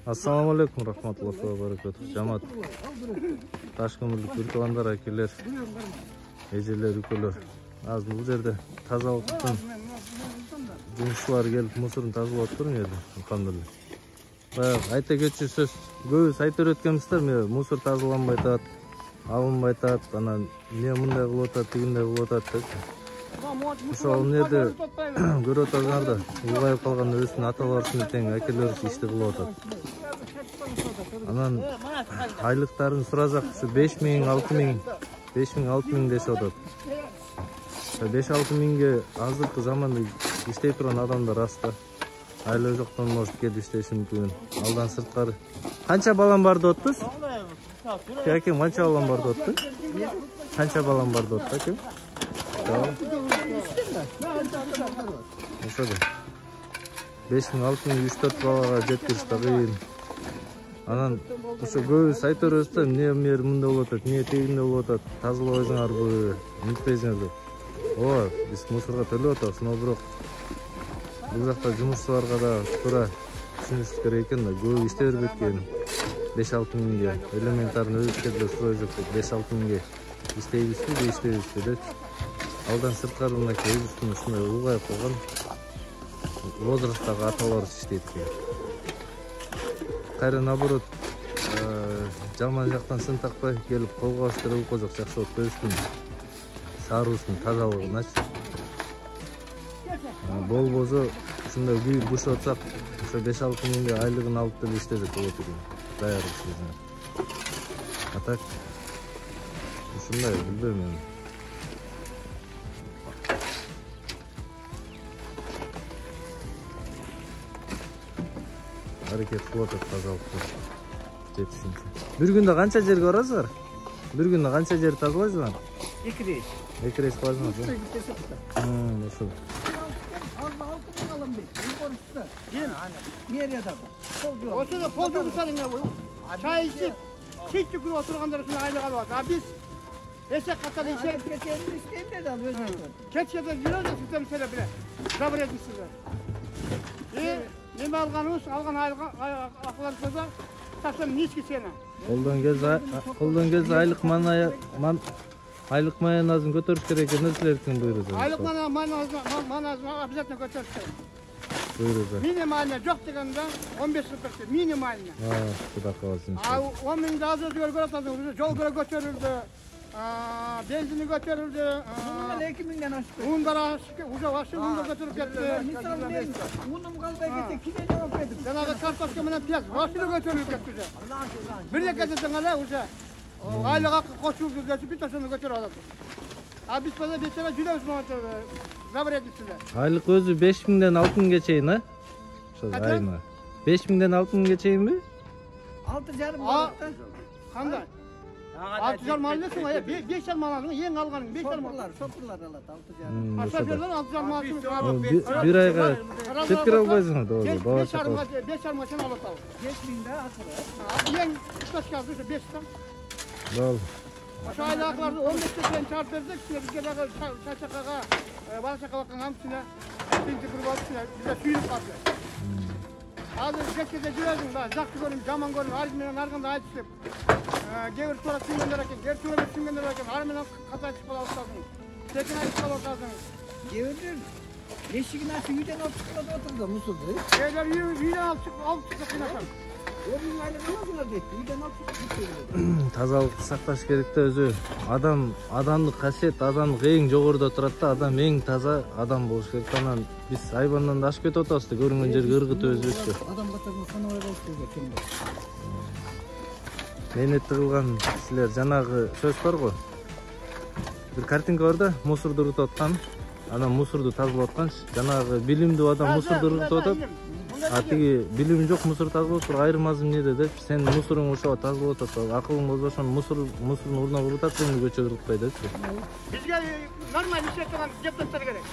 Assalamu alaikum rahmatullohi va barakatuh. Jamoat Tashkentlik ürküvanlar akillar, ejeler, ülkeler. Az bu yerde тазалыктын жұмысшылары келіп мусорын тазалап тұр еді. Elhamdülillah. Айта кетчү сөз көбүс айтып өткенбиздер, мусор тазаланбай атат, алынбай атат, анан эмне мындай кылып атат, тигиндей кылып атат деп. Ошол жерде көрүп атсаңар да, улгайып калган өзүнүн аталарысына тең акелерибиз ишти кылып атат. Анан айлыктарын суразак, 5000, 6000, 5000 дешип атат. 5-6 миңге азыркы заманда иштей турган адамдар аз да. Айлы жоктон может келип иштеши мүмкүн. Алдан сырткары. Канча балам бар деп атпыз? Акем, канча балам бар деп атты? Канча балам бар деп атты, акем? Ошо да. 5000-6000 3-4 балага жеткириш да кыйын. Анан ошо көбүс айтып өрөбүз, эмне мындай болуп атат, эмне тегинде болуп атат, тазалабайсыңарбы, унутпайсыңарбы? Ооба, биз мусорго төлөп атабыз, но бирок бул жакта жумушчуларга да туура түшүнүш керек экен да, көбү иштей бербейт экен. 5-6 миңге элементарный өзүбүзгө деле суроо жок, 5-6 миңге иштейбизби, иштейбизби деп. Алдан сырткары мынакей өзүбүздүн ушундай улгайып калган возрасттагы аталарыбыз иштейт экен. Кайра наоборот, жаман жактан сын такпай келип колго алыш керек болуп жок, жакшы болуп өзүбүздүн шаарыбыздын тазалыгыначы. Болбосо ушундай күйүп бушап атсак, ошо 5-6 миңге айлыгын алып деле иштесек болот экен. Даярбыз өзүнө. А так ушундай билбейм мен. Аракет кылып атат тазалыкты жетишинче. Бир күндө канча жерге барасыздар? Бир күндө канча жер тазалайсыздар? 2 рейс. 2 рейс кыласыңар. Ошо. Ошода пол жумушларыңар бул. Чай ичип, чечип күрүп отургандар үчүн айлык алып атат. А биз эсек катары ишеп кеткенди иштейбиз да өзүбүз. Кетчеде жүрөбүз, сүтөм селе биле. Жабыретисиздер. Неме алганыбыз, алган акыларыбызда совсем низкий цена. Колдон келсе айлык майонезин көтөрүш керек экен, силердин буйругу. Айлык майонезин обязательно көтөрүш керек. Буйругу. Минимально жок дегенде 15 соток минимально. Куда калсын. 10 миңди азыр көрүп атасың, жол көтөрүлдү. Benzini götürüldü. Bunun 2 mindən aşdı. Unlar aşık, uca aşık unlar götürüp gitti. Misal verin, unum kalbaya gitti, kime cevap verdim? Cenab-ı kartoşka menen piyaz, aşırı götürüp gitti uca. Bir de getirsin hala uca. Aylık hakkı koşuldu, bir taşını götür alasın. Abi biz böyle bir sene cüleviz muhabbeti, zabır edilsinler. Aylık özü 5000'den 6000'e çeyin ha? Ayına. 5000'den 6000'e çeyin mi? 6,5 manattan. Kanday. 600 mal nesin ya? 5 mal alın, yen alganın 5 mal. Şoförler alat 6,5. Aşağıdan 600 mal alın. Bir ayga çetkir albaysın doğru. 5 almasını alatalım. 5000'de asılı. Yen 3 taş kaldı 5'ten. Doğru. Aşağı ayaklarda 15'ten çarp verdik. Bizge de çaçakağa, Balaçaka'nın hamsine, ikinci kurbanısına bize suyunu kaldı. Hazır geçkede güverdim da, zaktı görüm, zaman görüm, harcından arkanda ayıtışıp. Gevir sonra süngenlerken, gevir sonra süngenlerken, harcından kata çıkıp alırsın. Tekin ayıp alırsın. Gevirdir. Eşiğin açı yüden alıp çıkmadı oturdu, musuldu. Evler yüden alıp çıkıp kınasan. O gün aylık alırsınlar gitti, yüden alıp çıkıp. Тазалыкты сакташ керек да өзү. Адамдык касиет, адамдык эң жогоруда турат да, адам эң таза адам болуш керек. Анан биз айбандан да ашып кетип атабыз да, көрүнгөн жерге ыргытып өзүбүзчү. Адам катарына санабай калып кеткен. Мээнетти кылган силер жанагы сөз бар го. Бир картинка бар да, мусорду ыргытып аткан. Анан мусорду тазалап аткан. Жанагы билимдүү адам мусорду ыргытып атат. А тиги билим жок мусор тазалап туруп айырмасы эмнеде деп, сен мусоруң ошо тазалап атасың. Акылың болсо ошону мусордун ордуна урутат, сени көчөгө ыргытпай депчи. Бизге нормально иштеп турган депутаттар керек.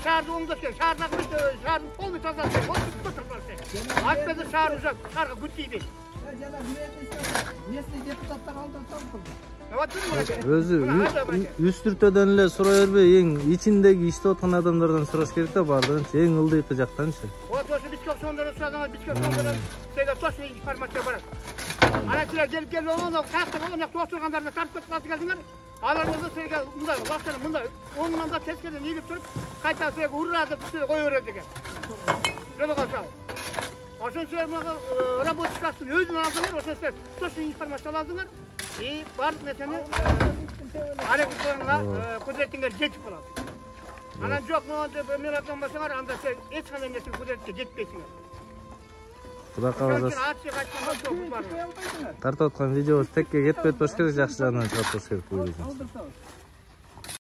Шаарды оңдош керек, шаардагы шаардын полный тазалап керек. Айтпаса шаар уже шаарга күн тийбейт. Жана местный депутаттар алдыртып турду. Өзү үстүртөдөн эле сурай бербей, эң ичиндеги иштеп аткан адамдардан сураш керек да, бардыгынчы, эң ылдыйкы жактанчы. Вот toşu biskop sonları sıradan biskop sonları şeyde toşu informasiya var. Ana sizler gelip olanda kalktı olanda toşturganlarına tartışıp nasıl geldinler? Alarınızı şeyge bunda vaktını bunda onunla da tezkerden yiyip durup kayta şeyge urradı bir koyuyor edeker. Şöyle kalsa. Aşın şeyler robot çıkarsın özünü aldılar. Aşın şeyler toşu informasyon aldılar. Var mesela hareketlerine kudretine geçip kalır. Anan çok mu meraklanmasalar anda hiç kanı nesil kudretine geçmesinler. Xudo kalasa. Tartib atgan videomiz tekka ketib ketmoq kerak, yaxshi joydan chiqarib turish kerak bu videoni.